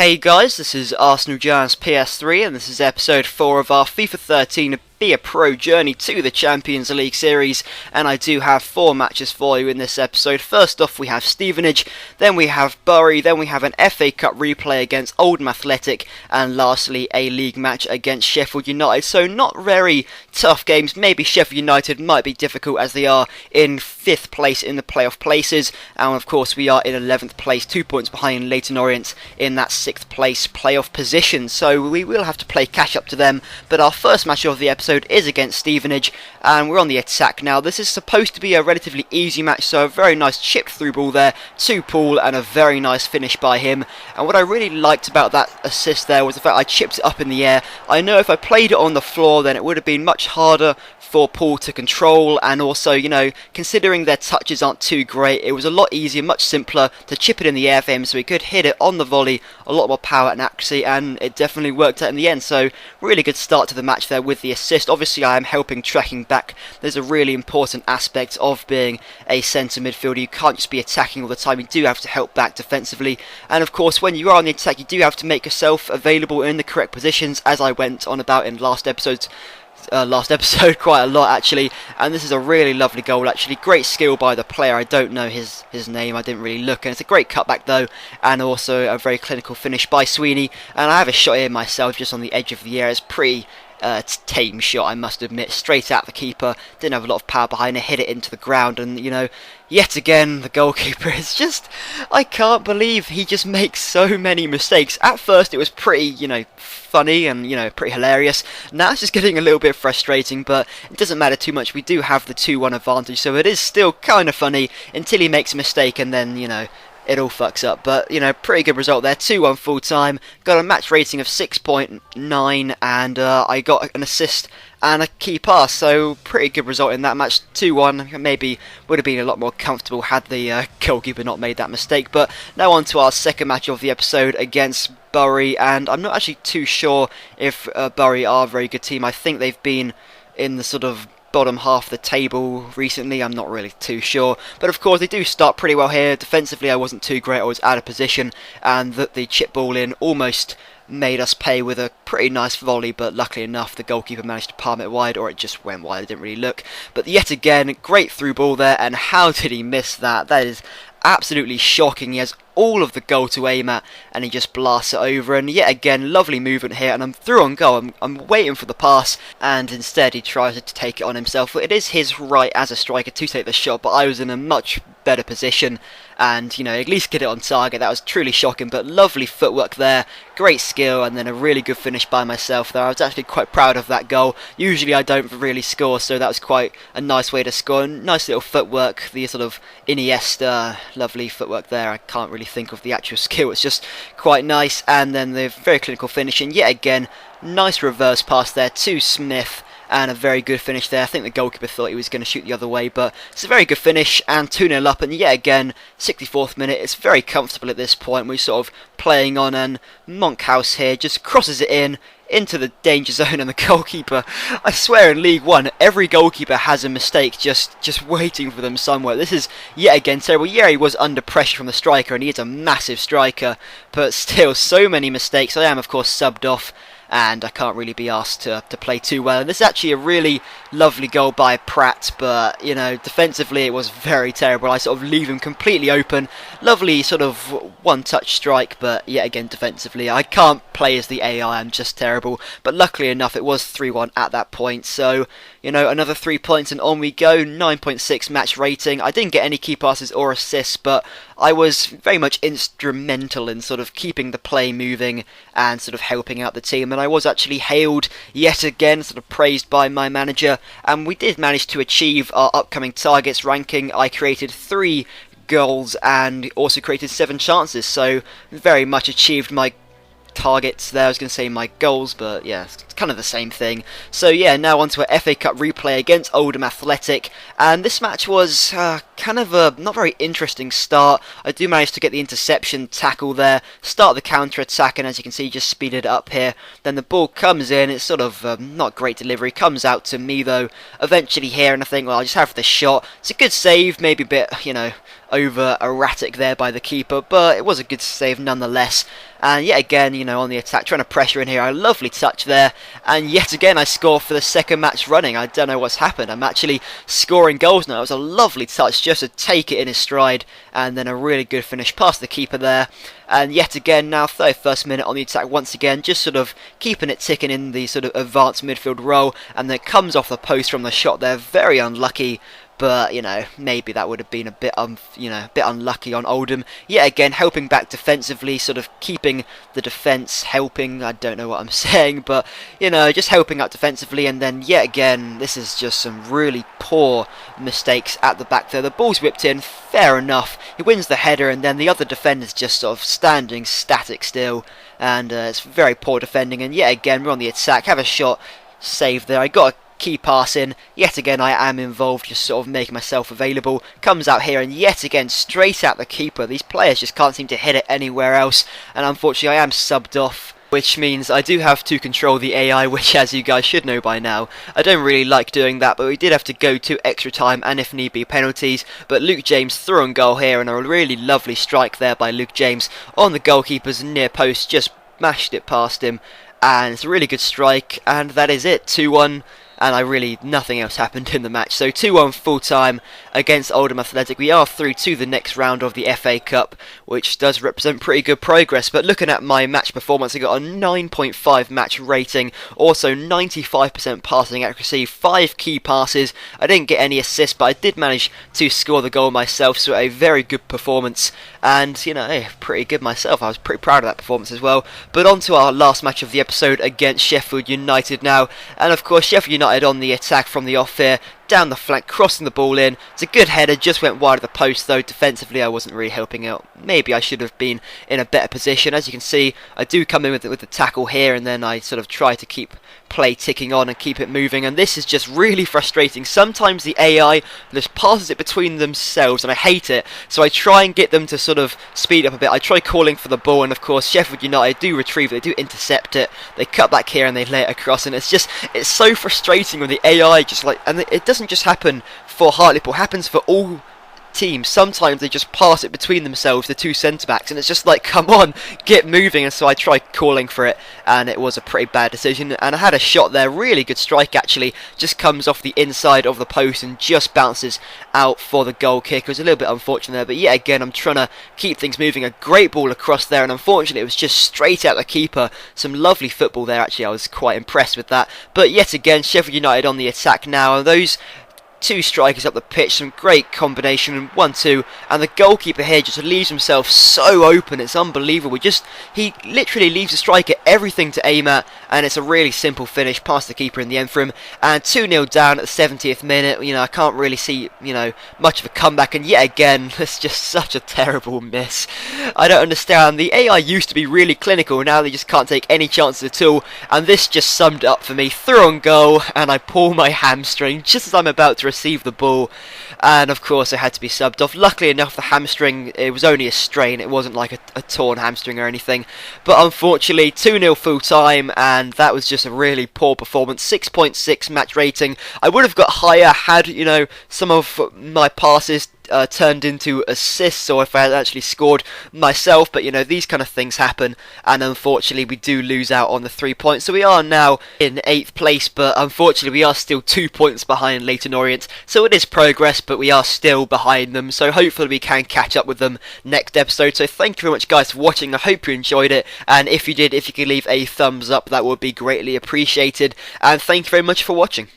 Hey guys, this is Arsenal Giants PS3 and this is episode 4 of our FIFA 13 Be a Pro journey to the Champions League series, and I do have 4 matches for you in this episode. First off we have Stevenage, then we have Bury, then we have an FA Cup replay against Oldham Athletic, and lastly a league match against Sheffield United. So not very tough games. Maybe Sheffield United might be difficult as they are in 5th place in the playoff places, and of course we are in 11th place, 2 points behind Leyton Orient in that 6th place playoff position. So we will have to play catch up to them, but our first match of the episode is against Stevenage, and we're on the attack now. This is supposed to be a relatively easy match, so a very nice chipped through ball there to Paul and a very nice finish by him. And what I really liked about that assist there was the fact I chipped it up in the air. I know if I played it on the floor then it would have been much harder for Paul to control, and also, you know, considering their touches aren't too great, it was a lot easier, much simpler to chip it in the air for him, so he could hit it on the volley, a lot more power and accuracy, and it definitely worked out in the end. So really good start to the match there with the assist. Obviously I am helping tracking back. There's a really important aspect of being a centre midfielder. You can't just be attacking all the time, you do have to help back defensively, and of course when you are on the attack you do have to make yourself available in the correct positions, as I went on about in last episode quite a lot actually. And this is a really lovely goal actually, great skill by the player. I don't know his name, I didn't really look, and it's a great cutback though, and also a very clinical finish by Sweeney. And I have a shot here myself just on the edge of the air. It's pretty tame shot, I must admit, straight at the keeper, didn't have a lot of power behind it, hit it into the ground, and you know, yet again the goalkeeper is just, I can't believe he just makes so many mistakes. At first it was pretty, you know, funny and, you know, pretty hilarious. Now it's just getting a little bit frustrating, but it doesn't matter too much. We do have the 2-1 advantage, so it is still kind of funny until he makes a mistake and then, you know, it all fucks up. But, you know, pretty good result there, 2-1 full time, got a match rating of 6.9, and I got an assist and a key pass, so pretty good result in that match. 2-1, maybe would have been a lot more comfortable had the goalkeeper not made that mistake. But now on to our second match of the episode against Bury, and I'm not actually too sure if Bury are a very good team. I think they've been in the sort of bottom half of the table recently, I'm not really too sure, but of course they do start pretty well here. Defensively I wasn't too great, I was out of position, and the chip ball in almost made us pay with a pretty nice volley, but luckily enough the goalkeeper managed to palm it wide, or it just went wide, I didn't really look. But yet again, great through ball there, and how did he miss that? That is absolutely shocking. He has all of the goal to aim at and he just blasts it over, and yet again lovely movement here, and I'm through on goal. I'm waiting for the pass, and instead he tries to take it on himself. It is his right as a striker to take the shot, but I was in a much better position and, you know, at least get it on target. That was truly shocking, but lovely footwork there, great skill, and then a really good finish by myself there. I was actually quite proud of that goal. Usually I don't really score, so that was quite a nice way to score. Nice little footwork, the sort of Iniesta lovely footwork there. I can't really think of the actual skill, it's just quite nice. And then the very clinical finishing, yet again, nice reverse pass there to Smith, and a very good finish there. I think the goalkeeper thought he was going to shoot the other way, but it's a very good finish, and 2-0 up, and yet again, 64th minute, it's very comfortable at this point. We're sort of playing on, and Monkhouse here just crosses it in into the danger zone, and the goalkeeper, I swear in League One every goalkeeper has a mistake just waiting for them somewhere. This is yet again terrible. Yeah, he was under pressure from the striker, and he is a massive striker, but still so many mistakes. I am of course subbed off, and I can't really be asked to play too well. And this is actually a really lovely goal by Pratt, but, you know, defensively it was very terrible. I sort of leave him completely open. Lovely sort of one-touch strike, but yet again defensively I can't play as the AI, I'm just terrible. But luckily enough it was 3-1 at that point, so, you know, another 3 points and on we go. 9.6 match rating. I didn't get any key passes or assists, but I was very much instrumental in sort of keeping the play moving and sort of helping out the team, and I was actually hailed yet again, sort of praised by my manager, and we did manage to achieve our upcoming targets ranking. I created 3 goals and also created 7 chances, so very much achieved my targets there. I was going to say my goals, but yeah, it's kind of the same thing. So yeah, now on to a FA Cup replay against Oldham Athletic, and this match was kind of a not very interesting start. I do manage to get the interception tackle there, start the counter attack, and as you can see just speeded it up here. Then the ball comes in, it's sort of not great delivery, comes out to me though eventually here, and I think, well, I'll just have the shot. It's a good save, maybe a bit, you know, over erratic there by the keeper, but it was a good save nonetheless. And yet again, on the attack, trying to pressure in here. A lovely touch there. And yet again, I score for the second match running. I don't know what's happened. I'm actually scoring goals now. It was a lovely touch just to take it in his stride. And then a really good finish past the keeper there. And yet again, now 31st minute on the attack once again, just sort of keeping it ticking in the sort of advanced midfield role. And then it comes off the post from the shot there. Very unlucky. But, maybe that would have been a bit, a bit unlucky on Oldham. Yet again, helping back defensively, sort of keeping the defence helping. I don't know what I'm saying, but, just helping out defensively. And then, yet again, this is just some really poor mistakes at the back there. The ball's whipped in, fair enough. He wins the header, and then the other defender's just sort of standing static still. And it's very poor defending. And yet again, we're on the attack. Have a shot, save there. I got a key pass in. Yet again, I am involved, just sort of making myself available. Comes out here, and yet again, straight at the keeper. These players just can't seem to hit it anywhere else. And unfortunately, I am subbed off, which means I do have to control the AI, which, as you guys should know by now, I don't really like doing that, but we did have to go to extra time and, if need be, penalties. But Luke James through on goal here, and a really lovely strike there by Luke James on the goalkeeper's near post, just mashed it past him. And it's a really good strike, and that is it, 2-1. And nothing else happened in the match. So 2-1 full time against Oldham Athletic. We are through to the next round of the FA Cup, which does represent pretty good progress. But looking at my match performance, I got a 9.5 match rating. Also 95% passing accuracy, 5 key passes. I didn't get any assists, but I did manage to score the goal myself. So a very good performance. And, pretty good myself. I was pretty proud of that performance as well. But on to our last match of the episode against Sheffield United now. And of course, Sheffield United on the attack from the off here, down the flank, crossing the ball in. It's a good header, just went wide of the post though. Defensively, I wasn't really helping out. Maybe I should have been in a better position. As you can see, I do come in with the tackle here, and then I sort of try to keep play ticking on and keep it moving, and this is just really frustrating. Sometimes the AI just passes it between themselves, and I hate it, so I try and get them to sort of speed up a bit. I try calling for the ball, and of course Sheffield United do retrieve it, they do intercept it, they cut back here and they lay it across, and it's so frustrating when the AI and it doesn't just happen for Hartlepool, it happens for all teams. Sometimes they just pass it between themselves, the two centre-backs, and it's just like, come on, get moving. And so I tried calling for it, and it was a pretty bad decision. And I had a shot there, really good strike actually, just comes off the inside of the post and just bounces out for the goal kick. It was a little bit unfortunate there, but yet again, I'm trying to keep things moving. A great ball across there, and unfortunately it was just straight at the keeper. Some lovely football there actually, I was quite impressed with that. But yet again, Sheffield United on the attack now, and those two strikers up the pitch, some great combination, 1-2, and the goalkeeper here just leaves himself so open, it's unbelievable. He literally leaves the striker everything to aim at, and it's a really simple finish past the keeper in the end for him. And 2-0 down at the 70th minute, I can't really see, much of a comeback, and yet again, it's just such a terrible miss. I don't understand. The AI used to be really clinical, now they just can't take any chances at all, and this just summed it up for me. Through on goal, and I pull my hamstring just as I'm about to receive the ball, and of course I had to be subbed off. Luckily enough, the hamstring, it was only a strain, it wasn't like a torn hamstring or anything, but unfortunately 2-0 full time, and that was just a really poor performance. 6.6 match rating. I would have got higher had some of my passes turned into assists, or if I had actually scored myself, but these kind of things happen, and unfortunately we do lose out on the 3 points, so we are now in 8th place, but unfortunately we are still 2 points behind Leyton Orient, so it is progress, but we are still behind them, so hopefully we can catch up with them next episode. So thank you very much guys for watching, I hope you enjoyed it, and if you did, if you could leave a thumbs up, that would be greatly appreciated, and thank you very much for watching.